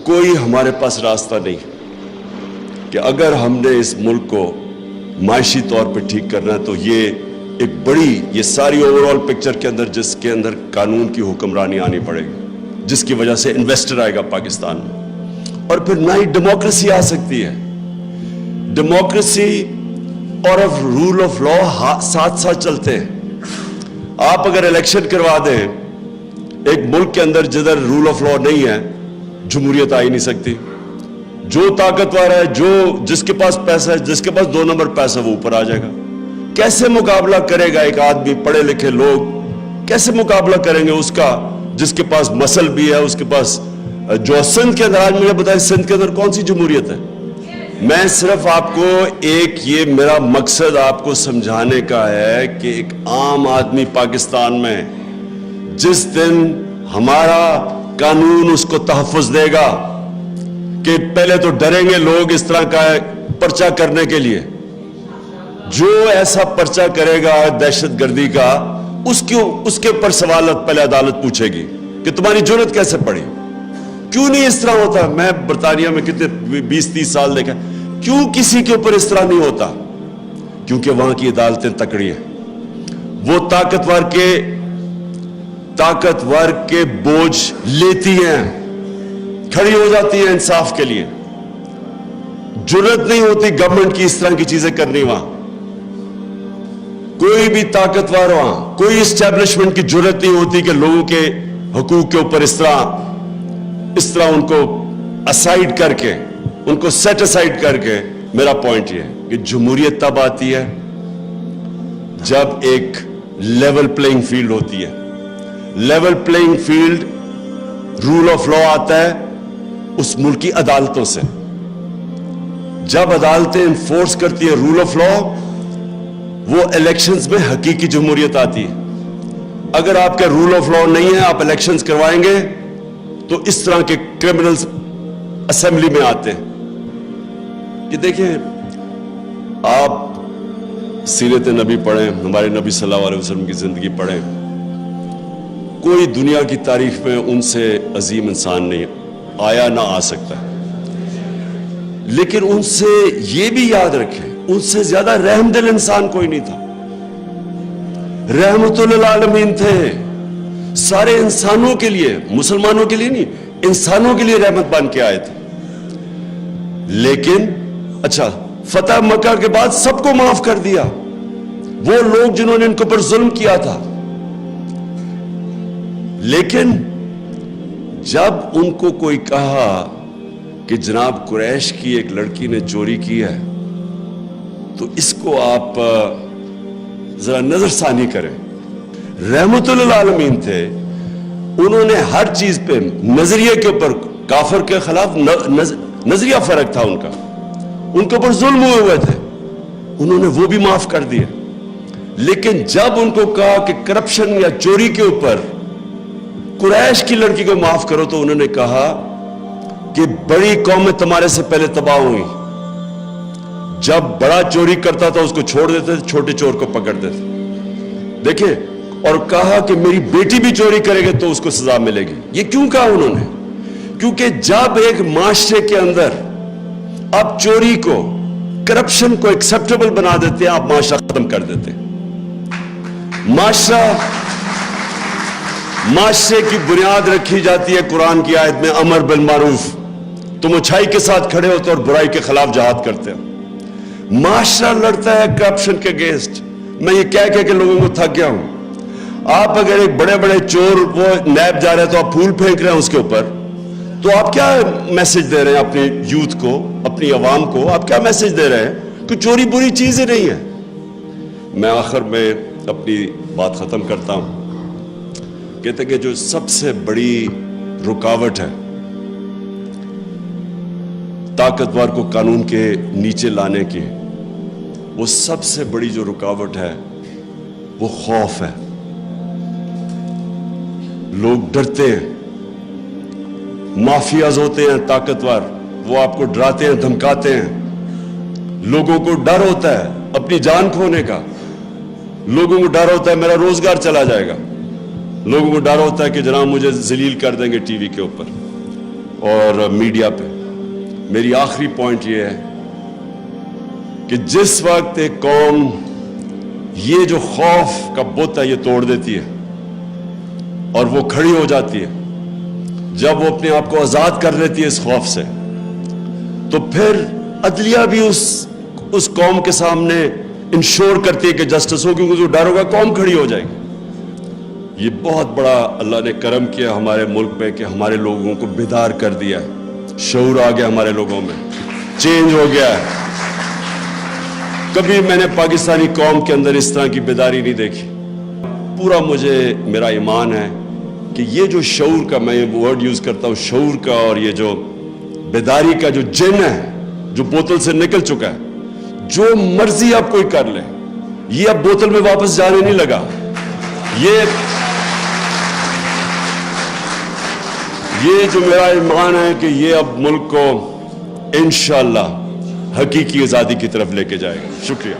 کوئی ہمارے پاس راستہ نہیں کہ اگر ہم نے اس ملک کو معاشی طور پہ ٹھیک کرنا ہے تو یہ ایک بڑی یہ ساری اوور آل پکچر کے اندر جس کے اندر قانون کی حکمرانی آنی پڑے گی، جس کی وجہ سے انویسٹر آئے گا پاکستان میں، اور پھر نئی ڈیموکریسی آ سکتی ہے۔ ڈیموکریسی اور رول آف لا ساتھ ساتھ چلتے ہیں۔ آپ اگر الیکشن کروا دیں ایک ملک کے اندر جدھر رول آف لا نہیں ہے، جمہوریت آ ہی نہیں سکتی۔ جو طاقتور ہے، جس کے پاس پیسہ ہے، جس کے پاس 2 نمبر پیسہ، وہ اوپر آ جائے گا۔ کیسے مقابلہ کرے گا ایک آدمی، پڑھے لکھے لوگ کیسے مقابلہ کریں گے اس کا جس کے پاس مسل بھی ہے، اس کے پاس جو سندھ کے اندر، آج مجھے بتائیں سندھ کے اندر کون سی جمہوریت ہے؟ میں صرف آپ کو یہ میرا مقصد آپ کو سمجھانے کا ہے کہ ایک عام آدمی پاکستان میں جس دن ہمارا قانون اس کو تحفظ دے گا کہ پہلے تو ڈریں گے لوگ اس طرح کا پرچہ کرنے کے لیے، جو ایسا پرچہ کرے گا دہشت گردی کا، اس کے اوپر سوالات پہلے عدالت پوچھے گی کہ تمہاری جرت کیسے پڑی، کیوں نہیں اس طرح ہوتا۔ میں برطانیہ میں کتنے 20-30 سال دیکھا، کیوں کسی کے اوپر اس طرح نہیں ہوتا؟ کیونکہ وہاں کی عدالتیں تکڑی ہیں، وہ طاقتور کے بوجھ لیتی ہیں، کھڑی ہو جاتی ہیں انصاف کے لیے۔ جرت نہیں ہوتی گورنمنٹ کی اس طرح کی چیزیں کرنی، وہاں کوئی بھی طاقتور، وہاں کوئی اسٹیبلشمنٹ کی جرت نہیں ہوتی کہ لوگوں کے حقوق کے اوپر اس طرح ان کو اسائیڈ کر کے، ان کو سیٹ اسائیڈ کر کے۔ میرا پوائنٹ یہ ہے کہ جمہوریت تب آتی ہے جب ایک لیول پلینگ فیلڈ ہوتی ہے۔ Level playing field, rule of law آتا ہے اس ملک کی عدالتوں سے۔ جب عدالتیں انفورس کرتی ہیں رول آف لا، وہ الیکشنز میں حقیقی جمہوریت آتی ہے۔ اگر آپ کا رول آف لا نہیں ہے، آپ الیکشنز کروائیں گے تو اس طرح کے کرمنلز اسمبلی میں آتے ہیں۔ یہ دیکھیں، آپ سیرت نبی پڑھیں، ہمارے نبی صلی اللہ علیہ وسلم کی زندگی پڑھیں، کوئی دنیا کی تاریخ میں ان سے عظیم انسان نہیں آیا، نہ آ سکتا۔ لیکن ان سے یہ بھی یاد رکھیں، ان سے زیادہ رحم دل انسان کوئی نہیں تھا۔ رحمت للعالمین تھے، سارے انسانوں کے لیے، مسلمانوں کے لیے نہیں، انسانوں کے لیے رحمت بن کے آئے تھے۔ لیکن اچھا، فتح مکہ کے بعد سب کو معاف کر دیا، وہ لوگ جنہوں نے ان کے اوپر ظلم کیا تھا۔ لیکن جب ان کو کوئی کہا کہ جناب قریش کی ایک لڑکی نے چوری کی ہے، تو اس کو آپ ذرا نظر ثانی کریں۔ رحمت للعالمین تھے، انہوں نے ہر چیز پہ نظریے کے اوپر، کافر کے خلاف نظریہ فرق تھا ان کا، ان کے اوپر ظلم ہوئے تھے، انہوں نے وہ بھی معاف کر دیا۔ لیکن جب ان کو کہا کہ کرپشن یا چوری کے اوپر قریش کی لڑکی کو معاف کرو، تو انہوں نے کہا کہ بڑی قومیں تمہارے سے پہلے تباہ ہوئی، جب بڑا چوری کرتا تھا اس کو چھوڑ دیتے تھے، چھوٹے چور کو پکڑتے تھے۔ دیکھیں، اور کہا کہ میری بیٹی بھی چوری کرے گی تو اس کو سزا ملے گی۔ یہ کیوں کہا انہوں نے؟ کیونکہ جب ایک معاشرے کے اندر آپ چوری کو، کرپشن کو ایکسیپٹیبل بنا دیتے ہیں، آپ معاشرہ ختم کر دیتے ہیں۔ معاشرے کی بنیاد رکھی جاتی ہے قرآن کی آیت میں، امر بالمعروف، تم اچھائی کے ساتھ کھڑے ہوتے اور برائی کے خلاف جہاد کرتے ہو۔ معاشرہ لڑتا ہے کرپشن کے اگینسٹ۔ میں یہ کہہ کہ لوگوں کو تھک گیا ہوں۔ آپ اگر ایک بڑے بڑے چور وہ نیب جا رہے ہیں تو آپ پھول پھینک رہے ہیں اس کے اوپر، تو آپ کیا میسج دے رہے ہیں اپنی یوتھ کو، اپنی عوام کو؟ آپ کیا میسج دے رہے ہیں کہ چوری بری چیز ہی نہیں ہے؟ میں آخر میں اپنی بات ختم کرتا ہوں، کہتے کہ جو سب سے بڑی رکاوٹ ہے طاقتور کو قانون کے نیچے لانے کی، وہ سب سے بڑی جو رکاوٹ ہے وہ خوف ہے۔ لوگ ڈرتے ہیں، مافیاز ہوتے ہیں طاقتور، وہ آپ کو ڈراتے ہیں، دھمکاتے ہیں۔ لوگوں کو ڈر ہوتا ہے اپنی جان کھونے کا، لوگوں کو ڈر ہوتا ہے میرا روزگار چلا جائے گا، لوگوں کو ڈر ہوتا ہے کہ جناب مجھے ذلیل کر دیں گے ٹی وی کے اوپر۔ اور میڈیا پہ. میری آخری پوائنٹ یہ ہے کہ جس وقت ایک قوم یہ جو خوف کا بت ہے یہ توڑ دیتی ہے اور وہ کھڑی ہو جاتی ہے, جب وہ اپنے آپ کو آزاد کر لیتی ہے اس خوف سے, تو پھر عدلیہ بھی اس قوم کے سامنے انشور کرتی ہے کہ جسٹس ہو, کیونکہ جو ڈر ہوگا قوم کھڑی ہو جائے گی. یہ بہت بڑا اللہ نے کرم کیا ہمارے ملک پہ کہ ہمارے لوگوں کو بیدار کر دیا ہے, شعور آ گیا ہمارے لوگوں میں, چینج ہو گیا ہے. کبھی میں نے پاکستانی قوم کے اندر اس طرح کی بیداری نہیں دیکھی. پورا میرا ایمان ہے کہ یہ جو شعور کا, میں ورڈ یوز کرتا ہوں شعور کا, اور یہ جو بیداری کا جو جن ہے جو بوتل سے نکل چکا ہے, جو مرضی آپ کوئی کر لے, یہ اب بوتل میں واپس جانے نہیں لگا. یہ جو میرا ایمان ہے کہ یہ اب ملک کو انشاءاللہ حقیقی آزادی کی طرف لے کے جائے گا. شکریہ.